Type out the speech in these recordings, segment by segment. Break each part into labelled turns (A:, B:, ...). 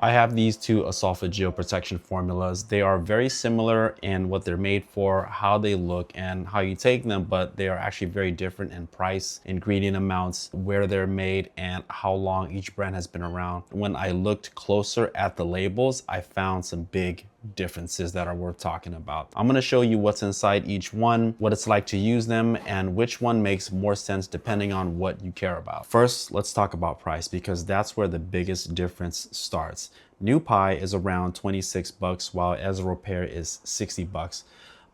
A: I have these two esophageal protection formulas. They are very similar in what they're made for, how they look, and how you take them, but they are actually very different in price, ingredient amounts, where they're made, and how long each brand has been around. When I looked closer at the labels, I found some big differences that are worth talking about. I'm gonna show you what's inside each one, what it's like to use them, and which one makes more sense depending on what you care about. First, let's talk about price because that's where the biggest difference starts. Newpie is around 26 bucks while EsoRepair is 60 bucks.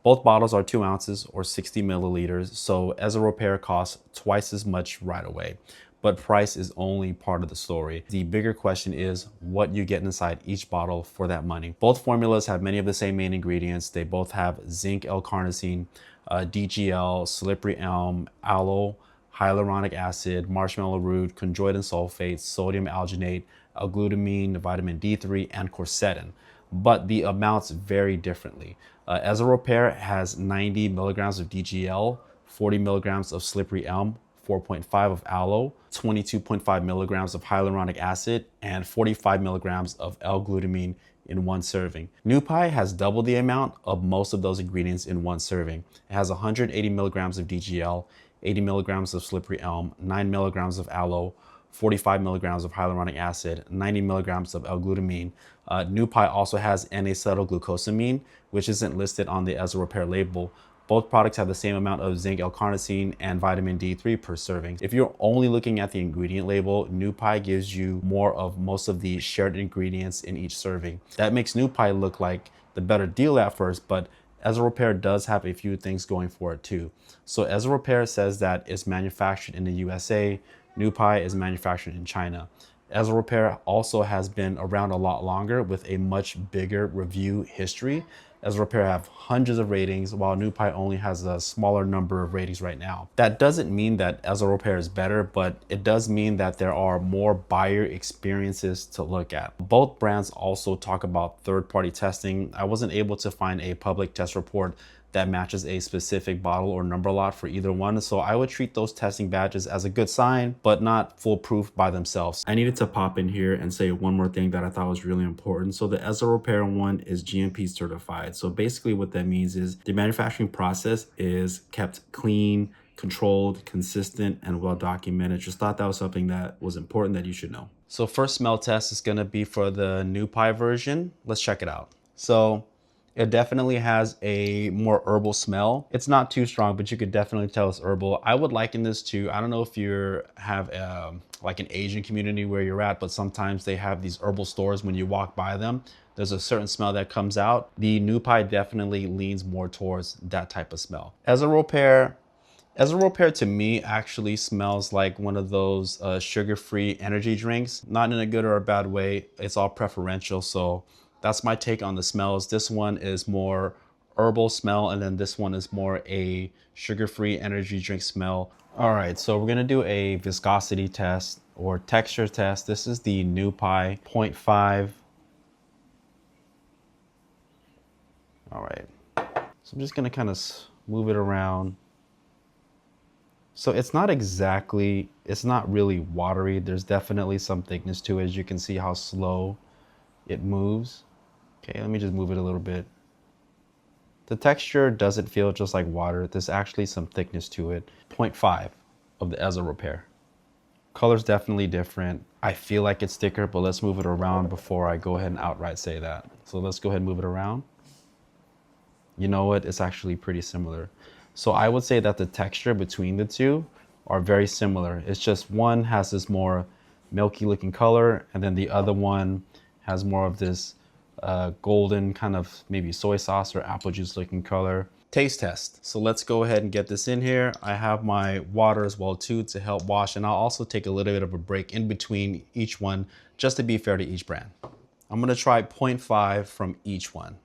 A: Both bottles are 2 ounces or 60 milliliters, so EsoRepair costs twice as much right away. But price is only part of the story. The bigger question is what you get inside each bottle for that money. Both formulas have many of the same main ingredients. They both have zinc, L-Carnosine, DGL, slippery elm, aloe, hyaluronic acid, marshmallow root, chondroitin sulfate, sodium alginate, L-Glutamine, vitamin D3, and quercetin. But the amounts vary differently. EsoRepair has 90 milligrams of DGL, 40 milligrams of slippery elm, 4.5 of aloe, 22.5 milligrams of hyaluronic acid, and 45 milligrams of L-Glutamine in one serving. Newpie has double the amount of most of those ingredients in one serving. It has 180 milligrams of DGL, 80 milligrams of slippery elm, 9 milligrams of aloe, 45 milligrams of hyaluronic acid, 90 milligrams of L-Glutamine. Newpie also has N-acetylglucosamine, which isn't listed on the EsoRepair label. Both products have the same amount of zinc, L-Carnosine, and vitamin D3 per serving. If you're only looking at the ingredient label, Newpie gives you more of most of the shared ingredients in each serving. That makes Newpie look like the better deal at first, but EsoRepair does have a few things going for it too. So EsoRepair says that it's manufactured in the USA. Newpie is manufactured in China. EsoRepair also has been around a lot longer with a much bigger review history. EsoRepair have hundreds of ratings while Newpie only has a smaller number of ratings right now. That doesn't mean that EsoRepair is better, but it does mean that there are more buyer experiences to look at. Both brands also talk about third-party testing. I wasn't able to find a public test report that matches a specific bottle or number lot for either one. So I would treat those testing badges as a good sign, but not foolproof by themselves. I needed to pop in here and say one more thing that I thought was really important. So the EsoRepair one is GMP certified. So basically what that means is the manufacturing process is kept clean, controlled, consistent, and well documented. Just thought that was something that was important that you should know. So first smell test is gonna be for the Newpie version. Let's check it out. So it definitely has a more herbal smell. It's not too strong, but you could definitely tell it's herbal. I would liken this to, I don't know if you have like an Asian community where you're at, but sometimes they have these herbal stores when you walk by them. There's a certain smell that comes out. The Newpie definitely leans more towards that type of smell. EsoRepair to me actually smells like one of those sugar-free energy drinks. Not in a good or a bad way. It's all preferential, so that's my take on the smells. This one is more herbal smell, and then this one is more a sugar-free energy drink smell. All right, so we're gonna do a viscosity test or texture test. This is the Newpie 0.5. All right, so I'm just gonna kind of move it around. So it's not really watery. There's definitely some thickness to it. As you can see how slow it moves. Okay, let me just move it a little bit. The texture doesn't feel just like water. There's actually some thickness to it. 0.5 of the EsoRepair. Color's definitely different. I feel like it's thicker, but let's move it around before I go ahead and outright say that. So let's go ahead and move it around. You know what? It's actually pretty similar. So I would say that the texture between the two are very similar. It's just one has this more milky looking color, and then the other one has more of this golden kind of maybe soy sauce or apple juice looking color. Taste test. So let's go ahead and get this in here. I have my water as well too to help wash, and I'll also take a little bit of a break in between each one just to be fair to each brand. I'm gonna try 0.5 from each one.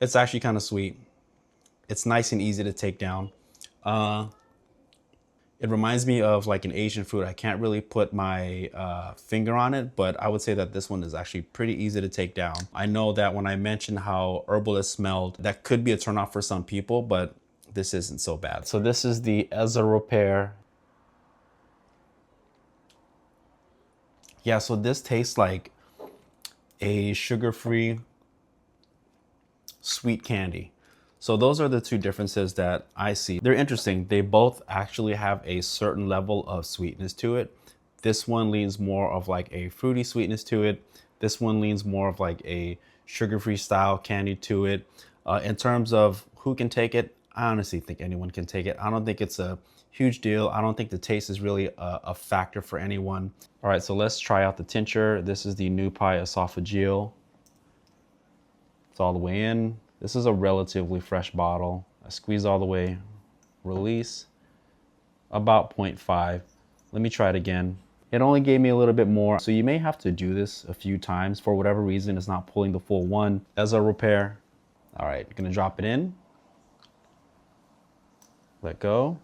A: It's actually kind of sweet. It's nice and easy to take down. It reminds me of like an Asian food. I can't really put my finger on it, but I would say that this one is actually pretty easy to take down. I know that when I mentioned how herbal it smelled, that could be a turnoff for some people, but this isn't so bad. So this is the EsoRepair. Yeah, so this tastes like a sugar-free sweet candy. So those are the two differences that I see. They're interesting. They both actually have a certain level of sweetness to it. This one leans more of like a fruity sweetness to it. This one leans more of like a sugar-free style candy to it. In terms of who can take it, I honestly think anyone can take it. I don't think it's a huge deal. I don't think the taste is really a factor for anyone. All right, so let's try out the tincture. This is the Newpie Esophageal. It's all the way in. This is a relatively fresh bottle. I squeeze all the way, release, about 0.5. Let me try it again. It only gave me a little bit more, so you may have to do this a few times. For whatever reason, it's not pulling the full one. EsoRepair. All right, gonna drop it in. Let go.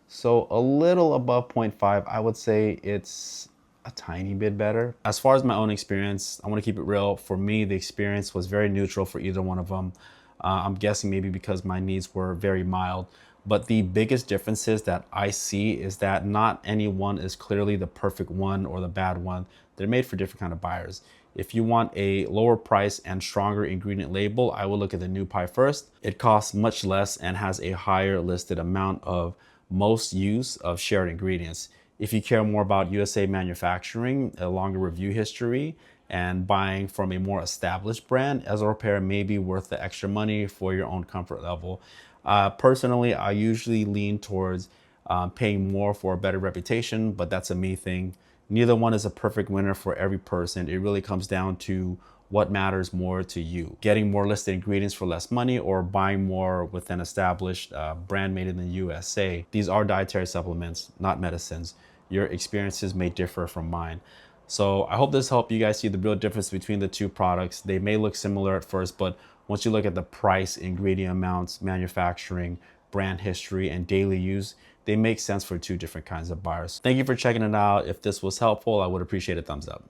A: So a little above 0.5, I would say it's a tiny bit better. As far as my own experience, I want to keep it real. For me, the experience was very neutral for either one of them. I'm guessing maybe because my needs were very mild. But the biggest differences that I see is that not any one is clearly the perfect one or the bad one. They're made for different kind of buyers. If you want a lower price and stronger ingredient label, I will look at the Newpie first. It costs much less and has a higher listed amount of most use of shared ingredients. If you care more about USA manufacturing, a longer review history, and buying from a more established brand, EsoRepair may be worth the extra money for your own comfort level. Personally, I usually lean towards paying more for a better reputation, but that's a me thing. Neither one is a perfect winner for every person. It really comes down to what matters more to you. Getting more listed ingredients for less money or buying more with an established brand made in the USA. These are dietary supplements, not medicines. Your experiences may differ from mine. So I hope this helped you guys see the real difference between the two products. They may look similar at first, but once you look at the price, ingredient amounts, manufacturing, brand history, and daily use, they make sense for two different kinds of buyers. Thank you for checking it out. If this was helpful, I would appreciate a thumbs up.